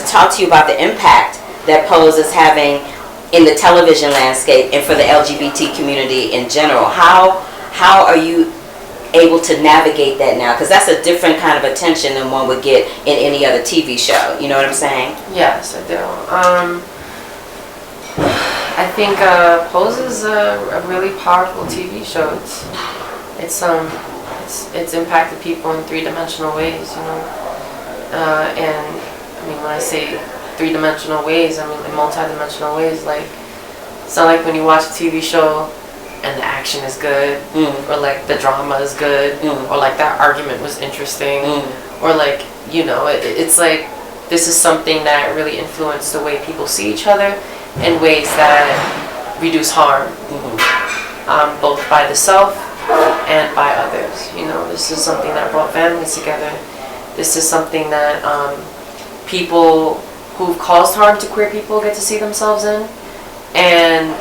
talk to you about the impact that Pose is having in the television landscape and for the LGBT community in general. How are you able to navigate that now? Because that's a different kind of attention than one would get in any other TV show. You know what I'm saying? Yes, I do. I think Pose is a really powerful TV show. It's impacted people in three-dimensional ways, you know. And I mean, when I say three-dimensional ways, I mean in multi-dimensional ways. Like, it's not like when you watch a TV show and the action is good, or like the drama is good, or like that argument was interesting, or like, you know, it's like this is something that really influenced the way people see each other in ways that reduce harm, both by the self and by others. You know, this is something that brought families together. This is something that people who've caused harm to queer people get to see themselves in, and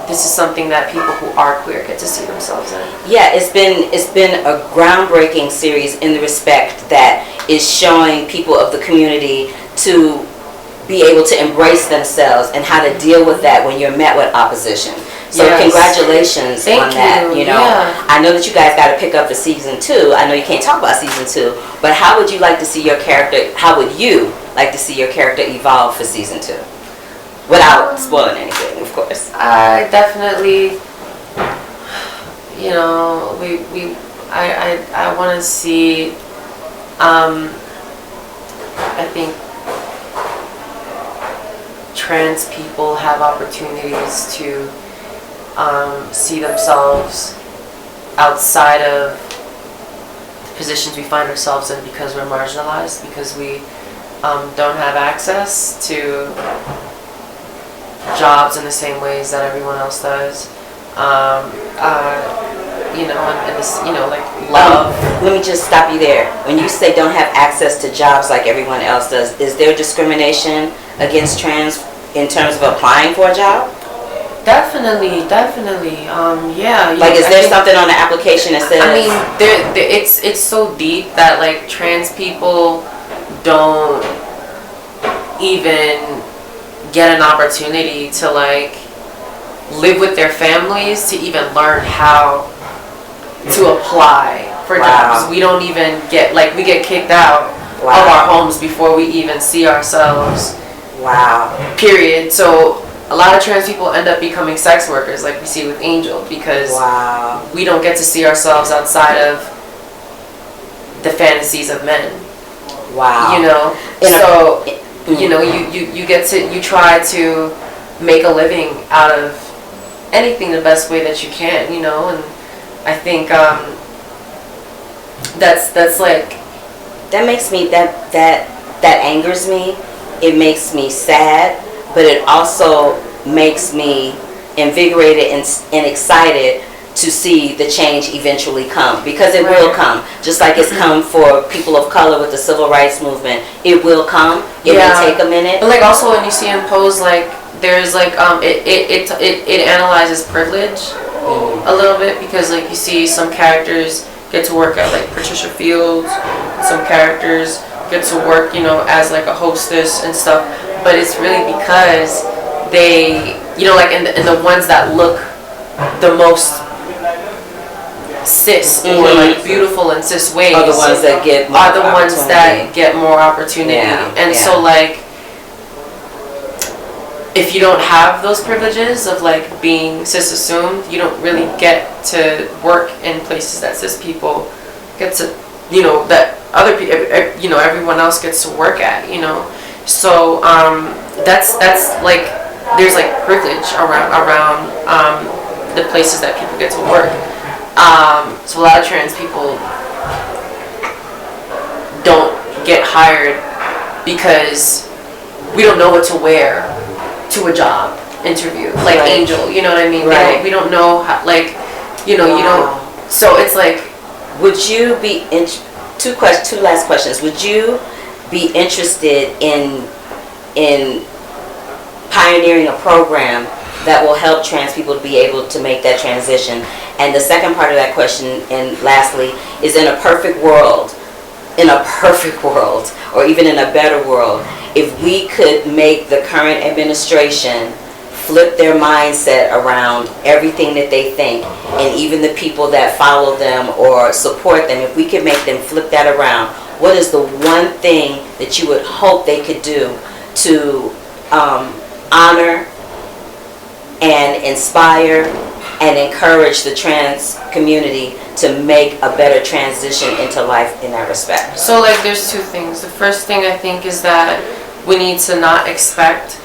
this is something that people who are queer get to see themselves in. Yeah, it's been a groundbreaking series in the respect that is showing people of the community to be able to embrace themselves and how to deal with that when you're met with opposition. So congratulations on that. You know, I know that you guys got to pick up for season 2. I know you can't talk about season 2, but how would you like to see your character? How would you like to see your character evolve for season 2? Without spoiling anything, of course. I definitely, you know, I want to see, I think trans people have opportunities to see themselves outside of the positions we find ourselves in because we're marginalized, because we don't have access to jobs in the same ways that everyone else does. You know, and this, you know, like love. Let me just stop you there. When you say don't have access to jobs like everyone else does, is there discrimination against trans in terms of applying for a job? Definitely. Yeah. Like, is there something on the application that says? I mean, it's so deep that like trans people don't even get an opportunity to like live with their families to even learn how to apply for jobs. We don't even get, like, we get kicked out of our homes before we even see ourselves. Period. So a lot of trans people end up becoming sex workers, like we see with Angel, because we don't get to see ourselves outside of the fantasies of men. You know? So you know, you get to, you try to make a living out of anything the best way that you can, you know, and I think that's like, that makes me, that angers me. It makes me sad, but it also makes me invigorated and excited to see the change eventually come, because it will come, just like it's come for people of color with the civil rights movement. It will come. It may take a minute. But like also when you see in Pose, like there's like it analyzes privilege a little bit, because like you see some characters get to work at like Patricia Fields, some characters get to work, you know, as like a hostess and stuff, but it's really because they, you know, like in the ones that look the most cis or like beautiful in cis ways are the ones that get more are the ones that get more opportunity. And so like if you don't have those privileges of like being cis assumed, you don't really get to work in places that cis people get to, you know, that other people, you know, everyone else gets to work at, you know. So that's like, there's like privilege around the places that people get to work. So a lot of trans people don't get hired because we don't know what to wear to a job interview, like Angel, you know what I mean? We don't know how, like, you know, you don't. So it's like, would you be two last questions? Would you be interested in pioneering a program that will help trans people to be able to make that transition? And the second part of that question, and lastly, is in a perfect world, or even in a better world, if we could make the current administration flip their mindset around everything that they think, and even the people that follow them or support them, if we could make them flip that around, what is the one thing that you would hope they could do to honor and inspire and encourage the trans community to make a better transition into life in that respect? So like there's two things. The first thing I think is that we need to not expect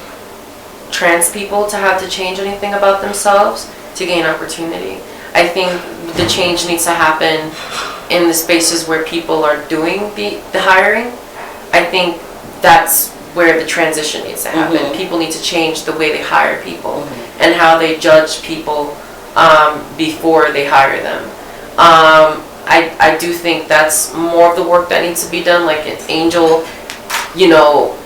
trans people to have to change anything about themselves to gain opportunity. I think the change needs to happen in the spaces where people are doing the hiring. I think that's where the transition needs to happen. Mm-hmm. People need to change the way they hire people Mm-hmm. and how they judge people before they hire them. I do think that's more of the work that needs to be done. Like Angel, you know,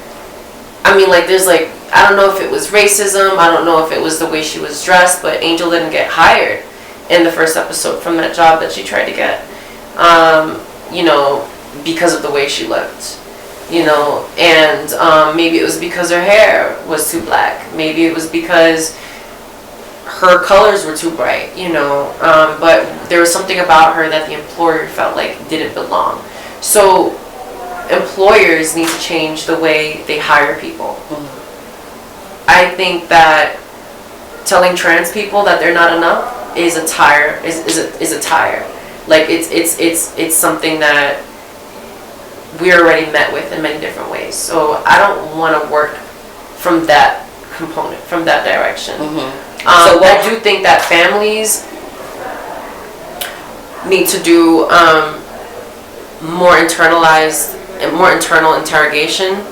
I mean, like there's like, I don't know if it was racism, I don't know if it was the way she was dressed, but Angel didn't get hired in the first episode from that job that she tried to get, you know, because of the way she looked, you know, and maybe it was because her hair was too black, maybe it was because her colors were too bright, you know, but there was something about her that the employer felt like didn't belong. So employers need to change the way they hire people. Mm-hmm. I think that telling trans people that they're not enough is a tire. Is a tire. Like it's something that we're already met with in many different ways. So I don't want to work from that component, from that direction. Mm-hmm. So I do think that families need to do more internal interrogation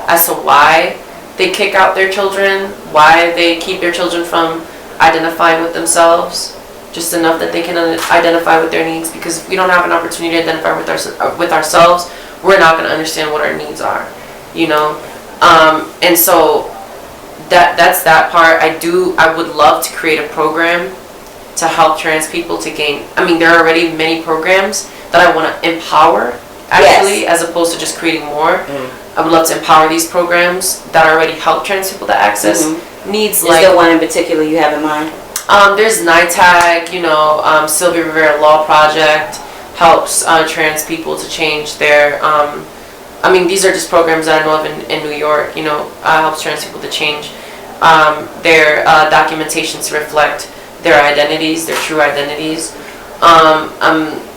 as to why they kick out their children, why they keep their children from identifying with themselves, just enough that they can identify with their needs. Because if we don't have an opportunity to identify with ourselves, we're not going to understand what our needs are, you know. And so that's that part. I would love to create a program to help trans people to gain. I mean, there are already many programs that I want to empower, actually, yes, as opposed to just creating more. I would love to empower these programs that already help trans people to access needs. Like, is there one in particular you have in mind? There's NITAG, you know, Sylvia Rivera Law Project helps trans people to change their, I mean, these are just programs that I know of in New York, you know, helps trans people to change their documentation to reflect their identities, their true identities.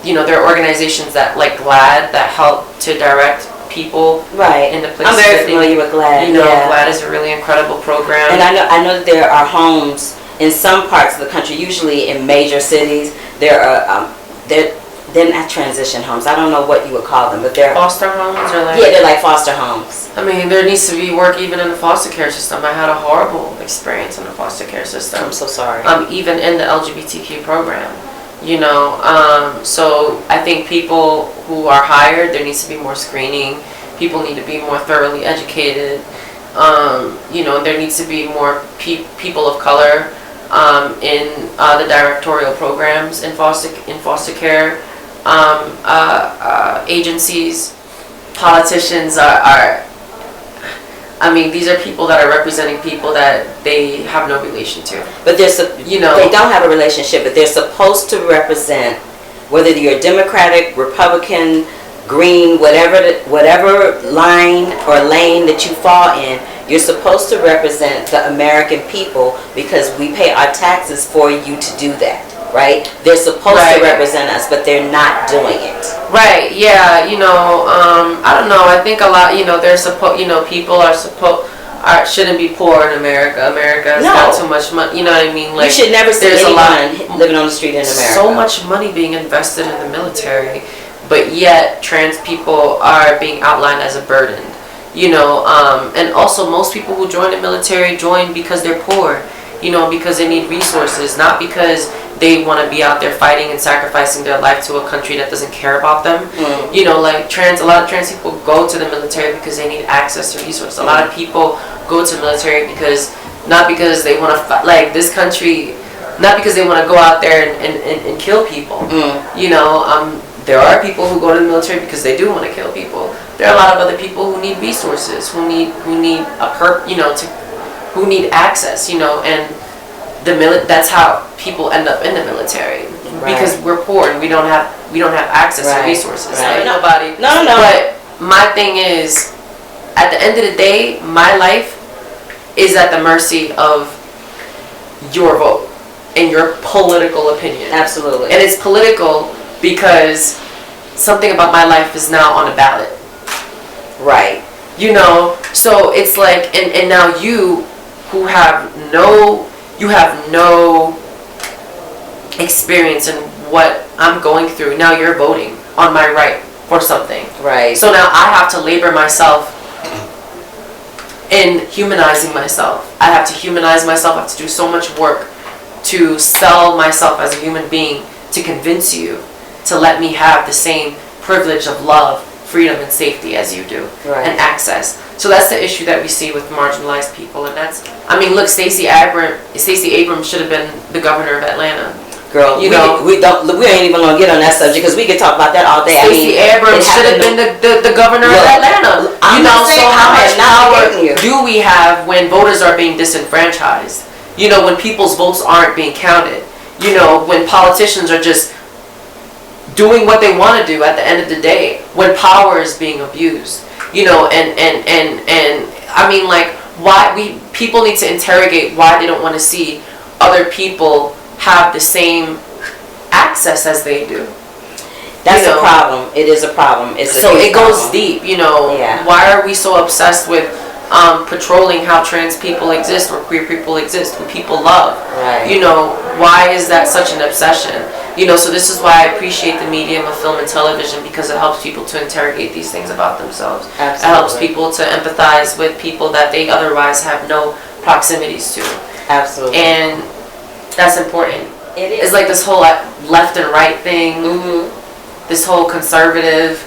You know, there are organizations that, like GLAAD, that help to direct people in the places. I'm very familiar with GLAAD. You know, GLAAD is a really incredible program. And I know that there are homes in some parts of the country, usually in major cities. There are they're not transition homes. I don't know what you would call them, but they're foster homes, or like, yeah, they're like foster homes. I mean, there needs to be work even in the foster care system. I had a horrible experience in the foster care system. I'm so sorry. Even in the LGBTQ program, you know. So I think people who are hired, there needs to be more screening. People need to be more thoroughly educated. You know, there needs to be more people of color in the directorial programs in foster care. Agencies, politicians are, I mean, these are people that are representing people that they have no relation to. But you know, they don't have a relationship, but they're supposed to represent, whether you're Democratic, Republican, Green, whatever line or lane that you fall in, you're supposed to represent the American people, because we pay our taxes for you to do that. Right? They're supposed to represent us, but they're not doing it. Right, yeah, you know, I don't know, I think a lot, you know, people shouldn't be poor in America. America has got too much money, you know what I mean? Like, you should never see anyone living on the street in America. So much money being invested in the military, but yet trans people are being outlined as a burden, you know, and also most people who join the military join because they're poor, you know, because they need resources, not because they want to be out there fighting and sacrificing their life to a country that doesn't care about them. You know, like a lot of trans people go to the military because they need access to resources. A lot of people go to the military not because they want to fight, like this country, not because they want to go out there and kill people. You know, there are people who go to the military because they do want to kill people. there are a lot of other people who need resources, who need who need access, and that's how people end up in the military, because we're poor and we don't have access to resources. Right. Like, nobody. No. But my thing is, at the end of the day, my life is at the mercy of your vote and your political opinion. Absolutely. And it's political because something about my life is now on a ballot. Right. So it's like, and now you, who have no experience in what I'm going through, now you're voting on my right for something. Right. So now I have to labor myself in humanizing myself. I have to humanize myself. I have to do so much work to sell myself as a human being, to convince you to let me have the same privilege of love, freedom, and safety as you do, and access. So that's the issue that we see with marginalized people, and look, Stacey Abrams should have been the governor of Atlanta. Girl, we ain't even gonna get on that subject because we could talk about that all day. Stacey Abrams should have been the governor of Atlanta. So how much power do we have when voters are being disenfranchised? When people's votes aren't being counted. When politicians are just doing what they want to do at the end of the day, when power is being abused. Why people need to interrogate why they don't want to see other people have the same access as they do. That's a problem. It is a problem. It goes deep. Why are we so obsessed with patrolling how trans people exist or queer people exist, who people love? Right. Why is that such an obsession? So this is why I appreciate the medium of film and television, because it helps people to interrogate these things about themselves. Absolutely. It helps people to empathize with people that they otherwise have no proximities to. Absolutely. And that's important. It is. It's like this whole left and right thing, this whole conservative,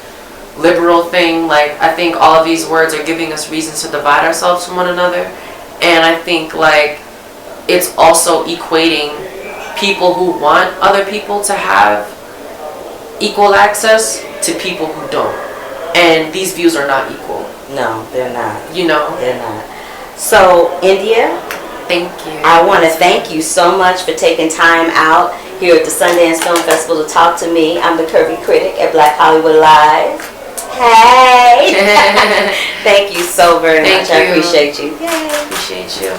liberal thing. Like, I think all of these words are giving us reasons to divide ourselves from one another. And I think, like, it's also equating people who want other people to have equal access to people who don't. And these views are not equal. No, they're not. They're not. So, Indya, thank you. I want to thank you so much for taking time out here at the Sundance Film Festival to talk to me. I'm the Curvy Critic at Black Hollywood Live. Hey! Thank you so very much. I appreciate you. Yay. Appreciate you.